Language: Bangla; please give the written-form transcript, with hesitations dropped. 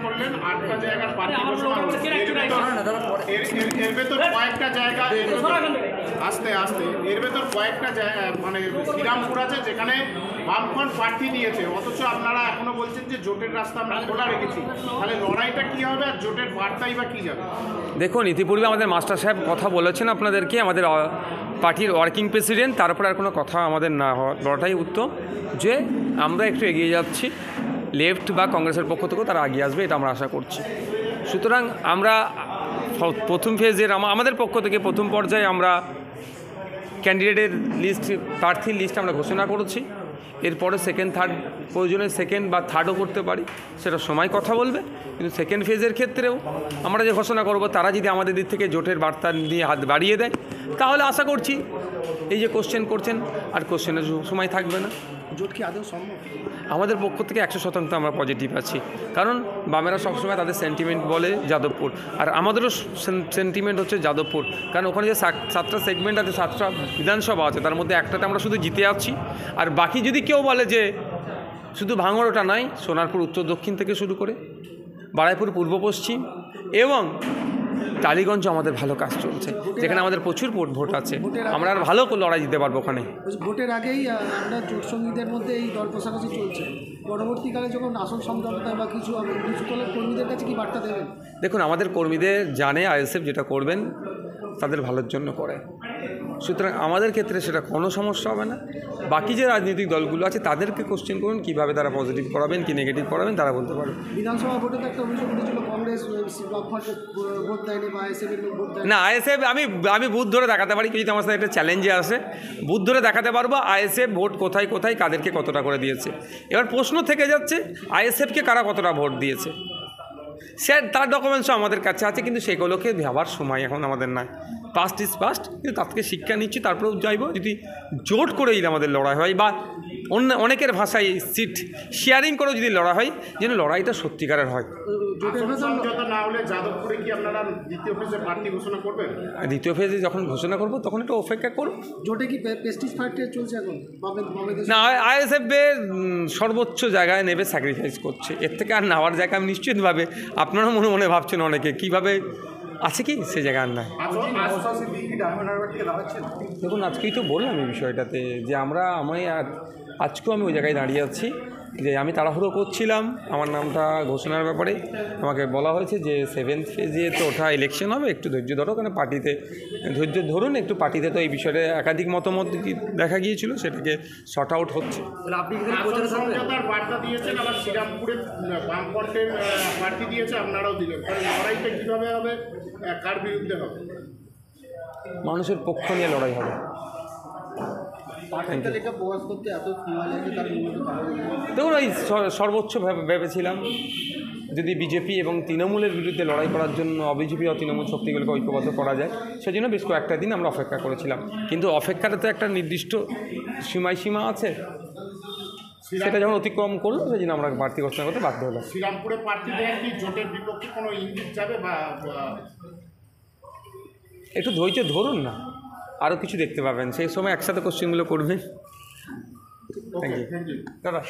করলেন 8টা জায়গার প্রার্থী ঘোষণা হয়েছে। এর ভেতর কয়েকটা জায়গা আস্তে আস্তে এর ভেতর কয়েকটা জায়গা মানে শ্রীরামপুর আছে যেখানে বামফ্রন্ট প্রার্থী দিয়েছে, অথচ আপনারা এখনো বলছেন যে জোটের রাস্তা আমরা খোলা রেখেছি। তাহলে লড়াইটা কি হবে আর জোটের বার্তাই বা কী যাবে? দেখুন, ইতিপূর্বে আমাদের মাস্টার সাহেব কথা বলেছেন আপনাদেরকে, আমাদের পার্টির ওয়ার্কিং প্রেসিডেন্ট, তার উপরে আর কোনো কথা আমাদের না বলাটাই উত্তম, যে আমরা একটু এগিয়ে যাচ্ছি, লেফট বা কংগ্রেসের পক্ষ থেকেও তারা এগিয়ে আসবে, এটা আমরা আশা করছি। সুতরাং আমরা প্রথম ফেজের আমাদের পক্ষ থেকে প্রথম পর্যায়ে আমরা ক্যান্ডিডেটের লিস্ট, প্রার্থীর লিস্ট আমরা ঘোষণা করেছি। এরপরে সেকেন্ড থার্ড, প্রয়োজনে সেকেন্ড বা থার্ডও করতে পারি, সেটা সময় কথা বলবে। কিন্তু সেকেন্ড ফেজের ক্ষেত্রেও আমরা যে ঘোষণা করব, তারা যদি আমাদের দিক থেকে জোটের বার্তা নিয়ে হাত বাড়িয়ে দেয়, তাহলে আশা করছি এই যে কোশ্চেন করছেন, আর কোশ্চেনের সময় থাকবে না। জোট কি আদৌ সম্ভব? আমাদের পক্ষ থেকে 100% আমরা পজিটিভ আছি, কারণ বামেরা সবসময় তাদের সেন্টিমেন্ট বলে যাদবপুর, আর আমাদেরও সেন্টিমেন্ট হচ্ছে যাদবপুর। কারণ ওখানে যে 7টা সেগমেন্ট আছে, 7টা বিধানসভা আছে, তার মধ্যে একটাতে আমরা শুধু জিতে আছি। আর বাকি যদি কেউ বলে যে শুধু ভাঙড়, ওটা নয়, সোনারপুর উত্তর দক্ষিণ থেকে শুরু করে বারাইপুর পূর্ব পশ্চিম এবং টালিগঞ্জ আমাদের ভালো কাজ চলছে, যেখানে আমাদের প্রচুর ভোট আছে, আমরা আর ভালো লড়াই দিতে পারবো ওখানে। ভোটের আগেই আমরা জোট সঙ্গীদের মধ্যে এই দল কষাকষি চলছে, পরবর্তীকালে যখন আসন সমঝোতা বা কিছু দলের কর্মীদের কাছে কি বার্তা দেবেন? দেখুন, আমাদের কর্মীদের জানে আইএসএফ যেটা করবেন তাদের ভালোর জন্য করে, সুতরাং আমাদের ক্ষেত্রে সেটা কোনো সমস্যা হবে না। বাকি যে রাজনৈতিক দলগুলো আছে তাদেরকে কোশ্চেন করুন, কীভাবে তারা পজিটিভ করাবেন কি নেগেটিভ করাবেন, তারা বলতে পারবে। বিধানসভা ভোটে তো একটা অভিযোগ উঠেছিল, কংগ্রেস ভোট দেয়নি বা আইএসএফ ভোট দেয়নি। না, আইএসএফ আমি বুথ ধরে দেখাতে পারি, যদি আমার সাথে একটা চ্যালেঞ্জে আসে, বুথ ধরে দেখাতে পারবো আইএসএফ ভোট কোথায় কোথায় কাদেরকে কতটা করে দিয়েছে। এবার প্রশ্ন থেকে যাচ্ছে আইএসএফকে কারা কতটা ভোট দিয়েছে, সে তার ডকুমেন্টসও আমাদের কাছে আছে, কিন্তু সেগুলোকে ভাবার সময় এখন আমাদের নাই। পাস্ট ইজ পাস্ট, কিন্তু তার থেকে শিক্ষা নিচ্ছি, তারপরেও যাইব যদি জোট করে যদি আমাদের লড়াই হয়, বা অনেকের ভাষায় সিট শেয়ারিং করে যদি লড়াই হয়, যেন লড়াইটা সত্যিকারের হয়। না হলে যাদবপুরে কি আপনারা দ্বিতীয় ফেজে প্রার্থী ঘোষণা করবেন? দ্বিতীয় ফেজে যখন ঘোষণা করবো তখন একটু অপেক্ষা করব। জোটে কি প্রেস্টিজ ফাইট চলছে এখন? না, আইএসএফ সর্বোচ্চ জায়গায় নেবে, স্যাক্রিফাইস করছে, এর থেকে আর নেওয়ার জায়গা আমি নিশ্চিতভাবে, আপনারা মনে মনে ভাবছেন অনেকে কীভাবে আছে কি সে জায়গা আর নাই। দেখুন, আজকেই তো বললাম এই বিষয়টাতে যে আজকেও আমি ওই জায়গায় দাঁড়িয়ে আছি, যে আমি তাড়াহুড়ো করছিলাম আমার নামটা ঘোষণার ব্যাপারে। আমাকে বলা হয়েছে যে 7th ফেজে তো ওঠা ইলেকশন হবে, একটু ধৈর্য ধরো, কারণ পার্টিতে ধৈর্য ধরুন একটু, পার্টিতে তো এই বিষয়ে একাধিক মতামত দেখা গিয়েছিল, সেটাকে শর্ট আউট হচ্ছে। বার্তা দিয়েছেন, আবার শ্রীরামপুরে বামফ্রন্টের প্রার্থী দিয়েছে, আপনারাও দিলেন, লড়াইটা কীভাবে হবে, কার বিরুদ্ধে হবে? মানুষের পক্ষ নিয়ে লড়াই হবে। দেখুন, ওই সর্বোচ্চ ভেবেছিলাম যদি বিজেপি এবং তৃণমূলের বিরুদ্ধে লড়াই করার জন্য বিজেপি ও তৃণমূল শক্তিগুলোকে ঐক্যবদ্ধ করা যায়, সেজন্য বেশ কয়েকটা দিন আমরা অপেক্ষা করেছিলাম, কিন্তু অপেক্ষাটা তো একটা নির্দিষ্ট সীমা আছে, সেটা যখন অতিক্রম করলো সেই জন্য আমরা প্রার্থী ঘোষণা করতে বাধ্য হলাম। শ্রীরামপুরে প্রার্থী কি জোটের বিপক্ষে কোনো ইঙ্গিত যাবে বা একটু ধৈর্য ধরুন না, আরও কিছু দেখতে পাবেন, সেই সময় একসাথে কোশ্চেনগুলো করবেন। থ্যাংক ইউ দাদা।